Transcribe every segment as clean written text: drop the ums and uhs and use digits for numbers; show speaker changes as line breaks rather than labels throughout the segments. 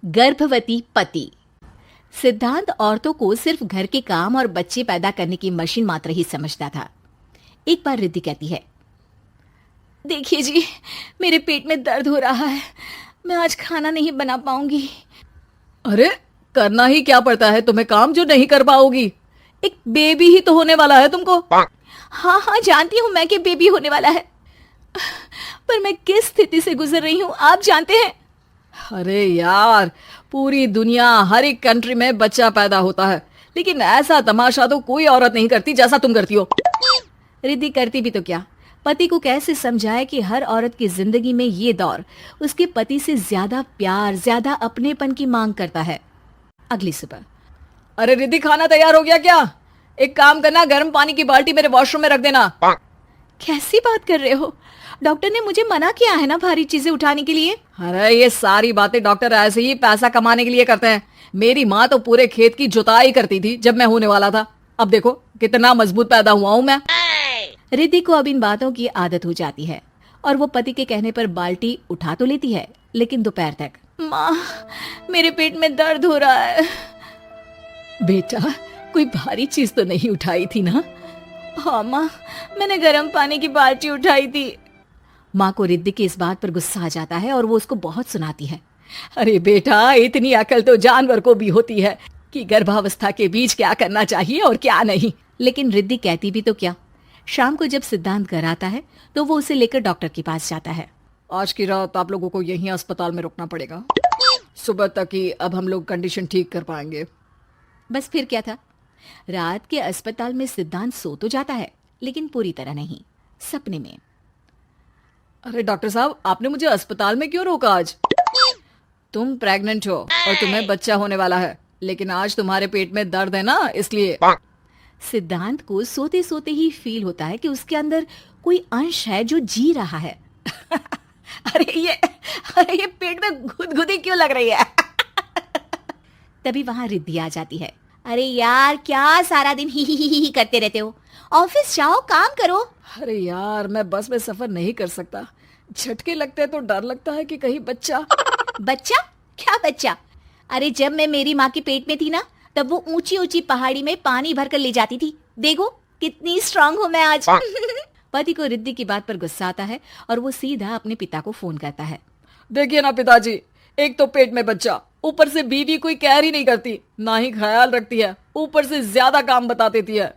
गर्भवती पति। सिद्धांत औरतों को सिर्फ घर के काम और बच्चे पैदा करने की मशीन मात्र ही समझता था। एक बार रिद्धि कहती है, देखिए जी, मेरे पेट में दर्द हो रहा है, मैं आज खाना नहीं बना पाऊंगी।
अरे करना ही क्या पड़ता है तुम्हें काम जो नहीं कर पाओगी? एक बेबी ही तो होने वाला है तुमको।
हाँ हाँ जानती हूँ मैं कि बेबी होने वाला है, पर मैं किस स्थिति से गुजर रही हूँ आप जानते हैं।
अरे यार, पूरी दुनिया हर एक कंट्री में बच्चा पैदा होता है, लेकिन ऐसा तमाशा तो कोई औरत नहीं करती जैसा तुम करती हो।
रिद्धि करती भी तो क्या, पति को कैसे समझाए कि हर औरत की जिंदगी में ये दौर उसके पति से ज्यादा प्यार, ज्यादा अपनेपन की मांग करता है। अगली सुबह,
अरे रिद्धि, खाना तैयार हो गया क्या? एक काम करना, गर्म पानी की बाल्टी मेरे वॉशरूम में रख देना।
कैसी बात कर रहे हो? डॉक्टर ने मुझे मना किया है ना भारी चीजें उठाने के लिए।
अरे ये सारी बातें डॉक्टर ऐसे ही पैसा कमाने के लिए करते हैं। मेरी माँ तो पूरे खेत की जुताई करती थी जब मैं होने वाला था। अब देखो कितना मजबूत पैदा हुआ हूँ मैं।
रिद्धि को अब इन बातों की आदत हो जाती है और वो पति के कहने पर बाल्टी उठा तो लेती है, लेकिन दोपहर तक, माँ मेरे पेट में दर्द हो रहा है।
बेटा, कोई भारी चीज तो नहीं उठाई थी ना?
हाँ माँ, मैंने गर्म पानी की बाल्टी उठाई थी। माँ को रिद्धि की इस बात पर गुस्सा आ जाता है और वो उसको बहुत सुनाती है।
अरे बेटा, इतनी अकल तो जानवर को भी होती है कि गर्भावस्था के बीच क्या करना चाहिए और क्या नहीं।
लेकिन रिद्धि कहती भी तो क्या। शाम को जब सिद्धांत घर आता है तो वो उसे लेकर डॉक्टर के पास जाता है।
आज की रात आप लोगों को यहीं अस्पताल में रुकना पड़ेगा, सुबह तक ही अब हम लोग कंडीशन ठीक कर पाएंगे।
बस फिर क्या था, रात के अस्पताल में सिद्धांत सो तो जाता है, लेकिन पूरी तरह नहीं, सपने में।
अरे डॉक्टर साहब, आपने मुझे अस्पताल में क्यों रोका आज? तुम प्रेग्नेंट हो और तुम्हें बच्चा होने वाला है, लेकिन आज तुम्हारे पेट में दर्द है ना, इसलिए।
सिद्धांत को सोते सोते ही फील होता है कि उसके अंदर कोई अंश है जो जी रहा है।
अरे ये पेट में गुदगुदी क्यों लग रही है?
तभी वहां रिद्धि आ जाती है। अरे यार, क्या सारा दिन ही करते रहते हो, ऑफिस जाओ, काम करो।
अरे यार, मैं बस में सफर नहीं कर सकता, झटके लगते हैं तो डर लगता है कि कहीं बच्चा।
बच्चा? क्या बच्चा? अरे जब मैं मेरी माँ के पेट में थी ना, तब वो ऊंची ऊंची पहाड़ी में पानी भरकर ले जाती थी। देखो कितनी स्ट्रांग हूँ मैं आज। पति को रिद्धि की बात पर गुस्सा आता है और वो सीधा अपने पिता को फोन करता है।
देखिए ना पिताजी, एक तो पेट में बच्चा, ऊपर से बीवी कोई केयर ही नहीं करती, ना ही ख्याल रखती है, ऊपर से ज्यादा काम बता देती है।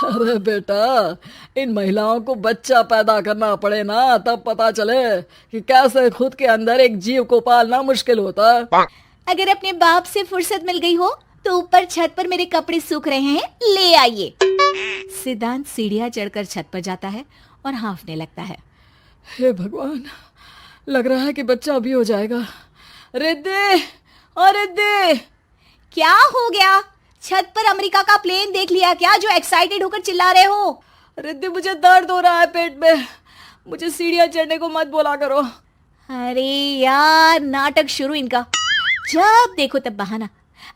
अरे बेटा, इन महिलाओं को बच्चा पैदा करना पड़े ना, तब पता चले कि कैसे खुद के अंदर एक जीव को पालना मुश्किल होता है।
अगर अपने बाप से फुर्सत मिल गई हो तो ऊपर छत पर मेरे कपड़े सूख रहे हैं, ले आइए। सिद्धांत सीढ़ियां चढ़कर छत पर जाता है और हाँफने लगता है।
हे भगवान, लग रहा है कि बच्चा अभी हो जाएगा। रिद्धि, और रिद्धि,
क्या हो गया? छत पर अमेरिका का प्लेन देख लिया क्या जो एक्साइटेड होकर चिल्ला रहे हो?
रिद्धि, मुझे दर्द हो रहा है पेट में, मुझे सीढ़ियां चढ़ने को मत बोला करो।
अरे यार, नाटक शुरू इनका, जब देखो तब बहाना।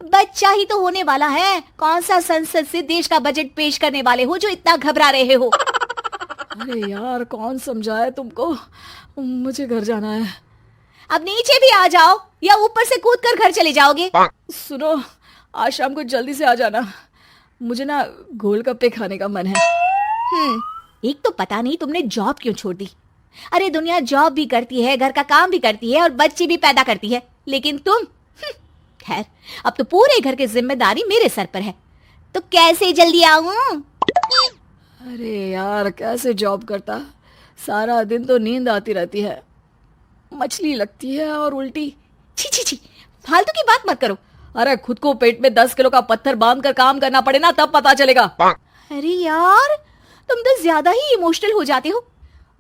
बच्चा ही तो होने वाला है, कौन सा संसद से देश का बजट पेश करने वाले हो जो इतना घबरा रहे हो?
अरे यार, कौन समझाए तुमको, मुझे घर जाना है।
अब नीचे भी आ जाओ या ऊपर से कूद कर घर चले जाओगे?
सुनो, आज शाम को जल्दी से आ जाना, मुझे ना गोलगप्पे खाने का मन है।
एक तो पता नहीं तुमने जॉब क्यों छोड़ दी। अरे दुनिया जॉब भी करती है, घर का काम भी करती है और बच्चे भी पैदा करती है, लेकिन तुम, खैर अब तो पूरे घर की जिम्मेदारी मेरे सर पर है, तो कैसे जल्दी आऊं?
अरे यार, कैसे जॉब करता, सारा दिन तो नींद आती रहती है, मछली लगती है और उल्टी।
छी छी छी, फालतू की बात मत करो।
अरे खुद को पेट में 10 किलो का पत्थर बांध कर काम करना पड़े ना, तब पता चलेगा।
अरे यार, तुम तो ज्यादा ही इमोशनल हो जाते हो।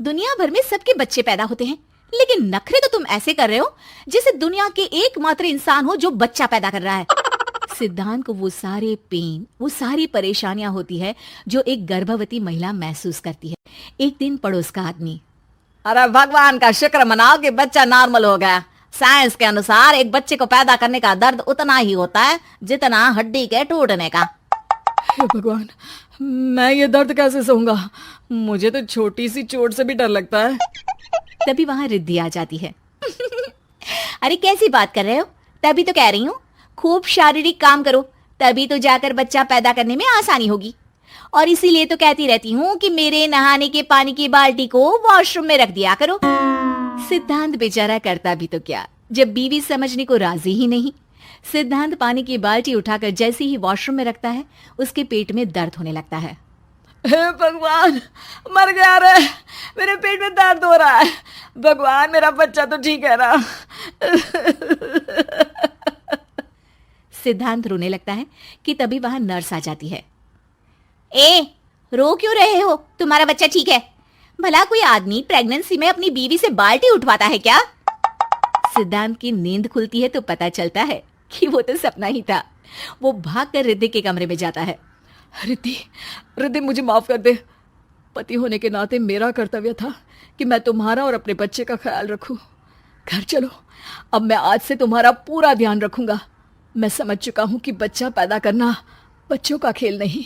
दुनिया भर में सबके बच्चे पैदा होते हैं, लेकिन नखरे तो तुम ऐसे कर रहे हो जैसे दुनिया के एकमात्र इंसान हो जो बच्चा पैदा कर रहा है। सिद्धांत को वो सारे पेन, वो सारी परेशानियां होती है जो एक गर्भवती महिला महसूस करती है। एक दिन पड़ोस का आदमी,
अरे भगवान का शुक्र मनाओ कि बच्चा नॉर्मल हो गया। साइंस के अनुसार एक बच्चे को पैदा करने का दर्द उतना ही होता है जितना हड्डी के टूटने का। हे भगवान, मैं ये दर्द कैसे सहूंगा, मुझे तो छोटी सी चोट से भी डर लगता है।
तभी वहां रिद्धि आ जाती है। अरे कैसी बात कर रहे हो, तभी तो कह रही हूँ, खूब शारीरिक काम करो, तभी तो जाकर बच्चा पैदा करने में आसानी होगी। और इसीलिए तो कहती रहती हूँ कि मेरे नहाने के पानी की बाल्टी को वॉशरूम में रख दिया करो। सिद्धांत बेचारा करता भी तो क्या, जब बीवी समझने को राजी ही नहीं। सिद्धांत पानी की बाल्टी उठाकर जैसे ही वॉशरूम में रखता है, उसके पेट में दर्द होने लगता है।
हे भगवान, मर गया रे, मेरे पेट में दर्द हो रहा है। भगवान, मेरा बच्चा तो ठीक है ना।
सिद्धांत रोने लगता है कि तभी वहां नर्स आ जाती है। ए, रो क्यों रहे हो? तुम्हारा बच्चा ठीक है? भला कोई आदमी प्रेगनेंसी में अपनी बीवी से बाल्टी उठवाता है क्या? सिद्धांत की नींद खुलती है तो पता चलता है कि वो तो सपना ही था। वो भागकर रिद्धि के कमरे में जाता है।
रिद्धि, रिद्धि, मुझे माफ कर दे। पति होने के नाते मेरा कर्तव्य था कि मैं तुम्हारा और अपने बच्चे का ख्याल रखूं। घर चलो, अब मैं आज से तुम्हारा पूरा ध्यान रखूंगा। मैं समझ चुका हूं कि बच्चा पैदा करना बच्चों का खेल नहीं।